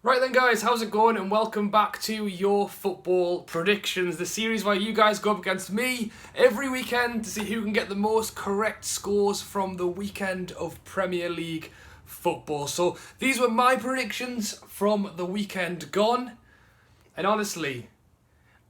Right then guys, how's it going and welcome back to your football predictions, the series where you guys go up against me every weekend to see who can get the most correct scores from the weekend of Premier League football. So these were my predictions from the weekend gone, and honestly,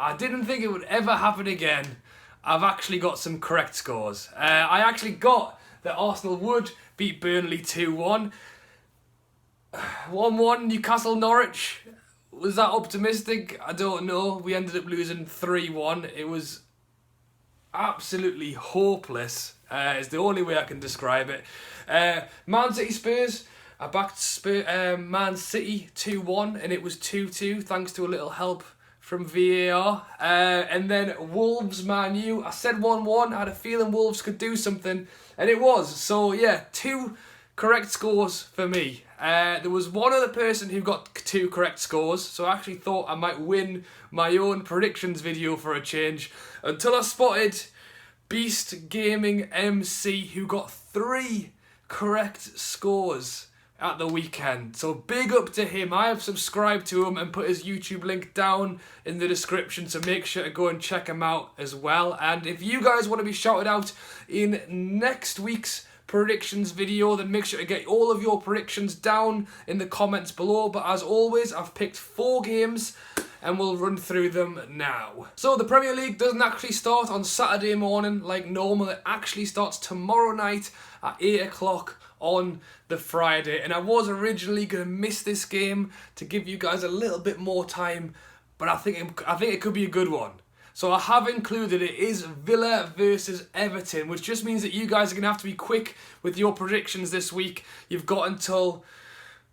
I didn't think it would ever happen again. I've actually got some correct scores. I actually got that Arsenal would beat Burnley 2-1. 1-1 Newcastle Norwich. Was that optimistic? I don't know. We ended up losing 3-1. It was absolutely hopeless. Is the only way I can describe it. Man City Spurs. I backed Man City 2-1 and it was 2-2 thanks to a little help from VAR. And then Wolves Man U. I said 1-1. I had a feeling Wolves could do something and it was. So yeah, 2 correct scores for me. There was one other person who got 2 correct scores, so I actually thought I might win my own predictions video for a change, until I spotted Beast Gaming MC, who got 3 correct scores at the weekend. So big up to him. I have subscribed to him and put his YouTube link down in the description, so make sure to go and check him out as well. And if you guys want to be shouted out in next week's predictions video, then make sure to get all of your predictions down in the comments below. But as always, I've picked 4 games and we'll run through them now. So the Premier League doesn't actually start on Saturday morning like normal. It actually starts tomorrow night at 8 o'clock on the Friday, and I was originally going to miss this game to give you guys a little bit more time, but I think it could be a good one. So I have included it is Villa versus Everton, which just means that you guys are going to have to be quick with your predictions this week. You've got until,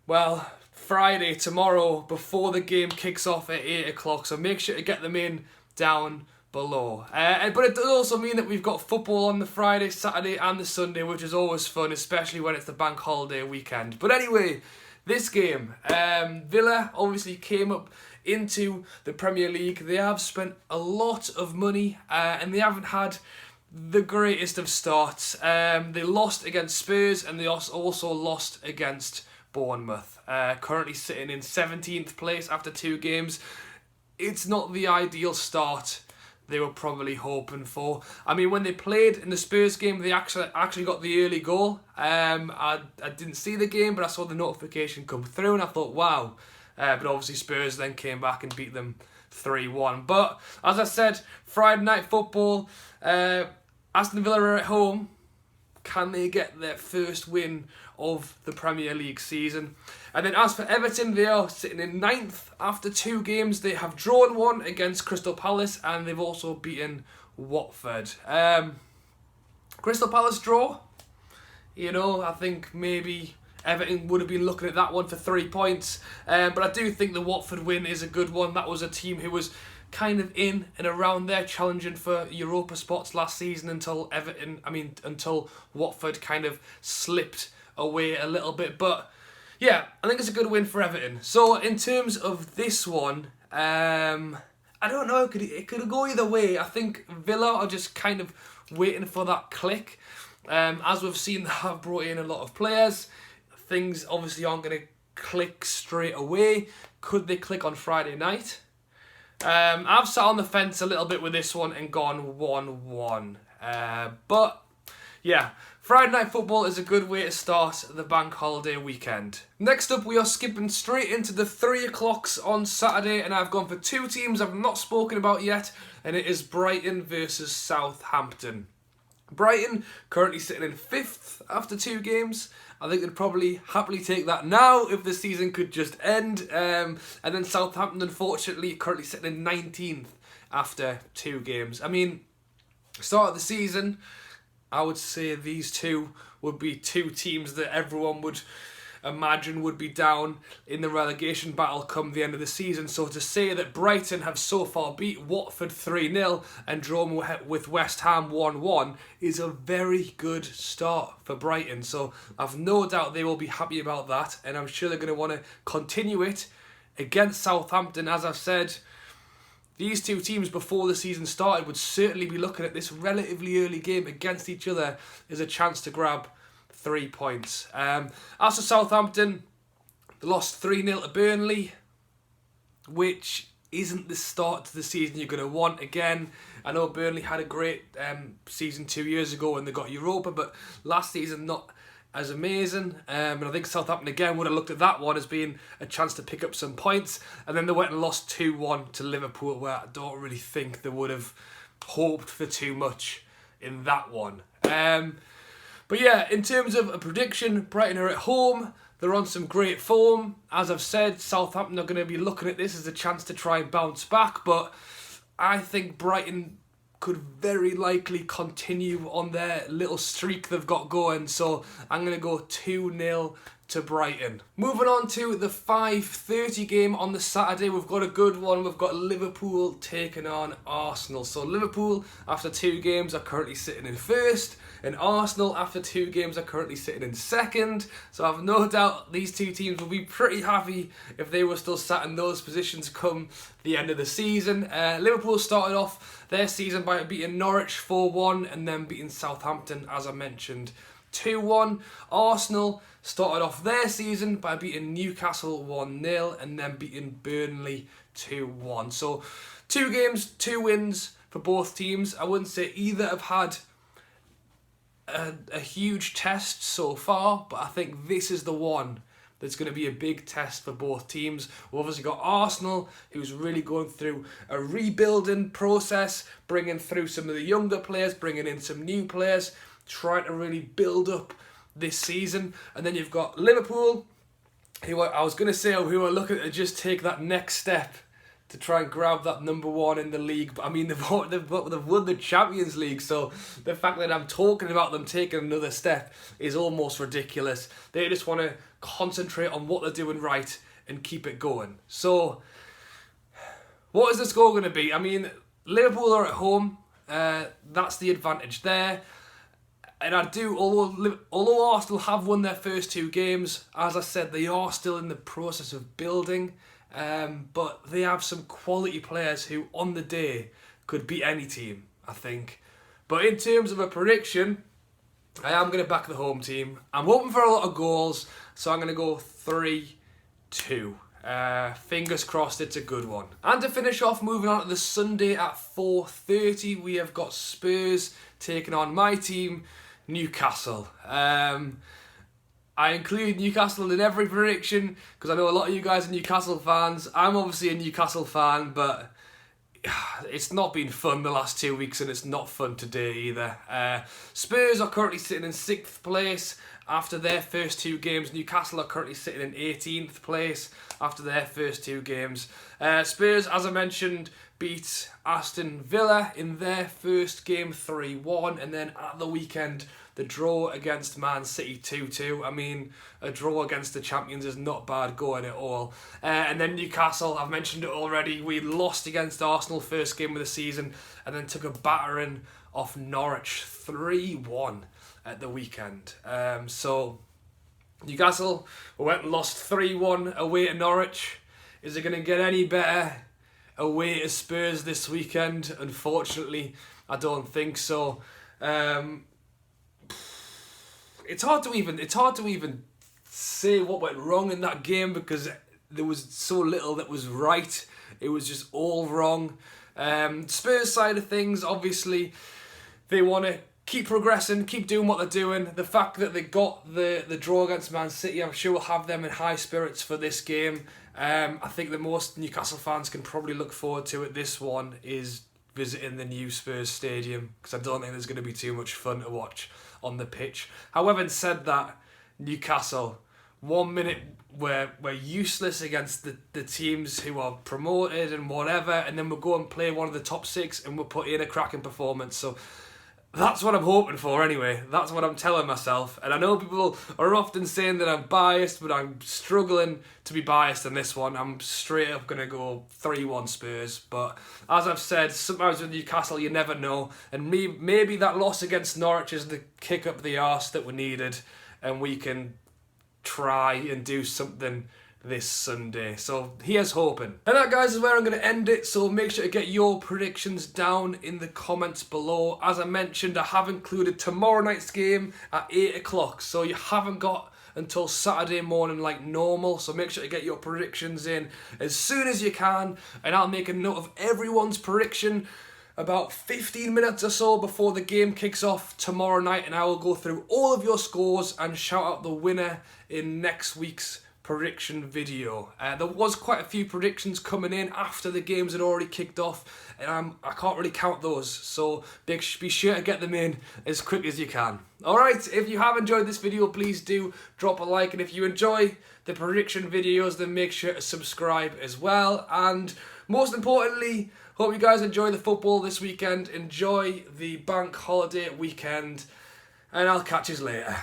well, Friday, tomorrow, before the game kicks off at 8 o'clock. So make sure to get them in down below. But it does also mean that we've got football on the Friday, Saturday and the Sunday, which is always fun, especially when it's the bank holiday weekend. But anyway, this game, Villa obviously came up into the Premier League. They have spent a lot of money and they haven't had the greatest of starts. They lost against Spurs and they also lost against Bournemouth. Currently sitting in 17th place after 2 games. It's not the ideal start they were probably hoping for. I mean, when they played in the Spurs game, they actually got the early goal. I didn't see the game, but I saw the notification come through and I thought, wow. But obviously Spurs then came back and beat them 3-1. But as I said, Friday night football, Aston Villa are at home. Can they get their first win of the Premier League season? And then as for Everton, they are sitting in 9th after 2 games. They have drawn 1 against Crystal Palace and they've also beaten Watford. Crystal Palace draw, you know, I think maybe Everton would have been looking at that one for 3 points. But I do think the Watford win is a good one. That was a team who was kind of in and around there challenging for Europa spots last season until Watford kind of slipped away a little bit. But yeah, I think it's a good win for Everton. So in terms of this one, I don't know, it could go either way. I think Villa are just kind of waiting for that click. As we've seen, they have brought in a lot of players. Things obviously aren't going to click straight away. Could they click on Friday night? I've sat on the fence a little bit with this one and gone 1-1. But yeah, Friday night football is a good way to start the bank holiday weekend. Next up, we are skipping straight into the 3 o'clocks on Saturday, and I've gone for 2 teams I've not spoken about yet, and it is Brighton versus Southampton. Brighton currently sitting in 5th after 2 games. I think they'd probably happily take that now if the season could just end. And then Southampton, unfortunately, currently sitting in 19th after 2 games. I mean, start of the season, I would say these 2 would be 2 teams that everyone would imagine would be down in the relegation battle come the end of the season. So to say that Brighton have so far beat Watford 3-0 and drawn with West Ham 1-1 is a very good start for Brighton. So I've no doubt they will be happy about that, and I'm sure they're going to want to continue it against Southampton. As I've said, these 2 teams before the season started would certainly be looking at this relatively early game against each other as a chance to grab 3 points. As for Southampton, They lost 3-0 to Burnley, which isn't the start to the season you're going to want again. I know Burnley had a great season 2 years ago when they got Europa, but last season not as amazing. And I think Southampton again would have looked at that one as being a chance to pick up some points. And then they went and lost 2-1 to Liverpool, where I don't really think they would have hoped for too much in that one. But yeah, in terms of a prediction, Brighton are at home. They're on some great form. As I've said, Southampton are going to be looking at this as a chance to try and bounce back, but I think Brighton could very likely continue on their little streak they've got going, so I'm going to go 2-0 to Brighton. Moving on to the 5:30 game on the Saturday, we've got a good one. We've got Liverpool taking on Arsenal. So Liverpool, after 2 games, are currently sitting in first, and Arsenal, after 2 games, are currently sitting in second. So I have no doubt these two teams will be pretty happy if they were still sat in those positions come the end of the season. Liverpool started off their season by beating Norwich 4-1 and then beating Southampton, as I mentioned, 2-1. Arsenal started off their season by beating Newcastle 1-0 and then beating Burnley 2-1. So 2 games, 2 wins for both teams. I wouldn't say either have had a huge test so far, but I think this is the one that's going to be a big test for both teams. We've obviously got Arsenal, who's really going through a rebuilding process, bringing through some of the younger players, bringing in some new players, trying to really build up this season. And then you've got Liverpool, who I was going to say who are looking to just take that next step to try and grab that number 1 in the league. But I mean, they've won the Champions League, so the fact that I'm talking about them taking another step is almost ridiculous. They just want to concentrate on what they're doing right and keep it going. So, what is the score going to be? I mean, Liverpool are at home. That's the advantage there. And although Arsenal have won their first 2 games, as I said, they are still in the process of building. But they have some quality players who, on the day, could beat any team, I think. But in terms of a prediction, I am going to back the home team. I'm hoping for a lot of goals, so I'm going to go 3-2. Fingers crossed it's a good one. And to finish off, moving on to the Sunday at 4:30, we have got Spurs taking on my team, Newcastle. I include Newcastle in every prediction because I know a lot of you guys are Newcastle fans. I'm obviously a Newcastle fan, but it's not been fun the last 2 weeks and it's not fun today either. Spurs are currently sitting in 6th place after their first 2 games. Newcastle are currently sitting in 18th place after their first 2 games. Spurs, as I mentioned, beat Aston Villa in their first game 3-1, and then at the weekend the draw against Man City 2-2. I mean, a draw against the champions is not bad going at all. And then Newcastle, I've mentioned it already, we lost against Arsenal first game of the season and then took a battering off Norwich 3-1 at the weekend. So Newcastle went and lost 3-1 away to Norwich. Is it going to get any better away to Spurs this weekend? Unfortunately, I don't think so. It's hard to even say what went wrong in that game because there was so little that was right. It was just all wrong. Spurs side of things, obviously, they want to keep progressing, keep doing what they're doing. The fact that they got the draw against Man City, I'm sure will have them in high spirits for this game. I think the most Newcastle fans can probably look forward to at this one is visiting the new Spurs stadium, because I don't think there's going to be too much fun to watch on the pitch. However, said that, Newcastle, 1 minute we're useless against the teams who are promoted and whatever, and then we'll go and play one of the top 6 and we'll put in a cracking performance. So that's what I'm hoping for anyway. That's what I'm telling myself. And I know people are often saying that I'm biased, but I'm struggling to be biased in this one. I'm straight up going to go 3-1 Spurs. But as I've said, sometimes with Newcastle you never know. And maybe that loss against Norwich is the kick up the arse that we needed. And we can try and do something this Sunday. So here's hoping. And that, guys, is where I'm going to end it. So make sure to get your predictions down in the comments below. As I mentioned, I have included tomorrow night's game at 8 o'clock. So you haven't got until Saturday morning like normal, so make sure to get your predictions in as soon as you can, and I'll make a note of everyone's prediction about 15 minutes or so before the game kicks off tomorrow night, and I will go through all of your scores and shout out the winner in next week's prediction video. There was quite a few predictions coming in after the games had already kicked off, and I can't really count those, so be sure to get them in as quick as you can. Alright, if you have enjoyed this video, please do drop a like, and if you enjoy the prediction videos, then make sure to subscribe as well. And most importantly, hope you guys enjoy the football this weekend, enjoy the bank holiday weekend, and I'll catch you later.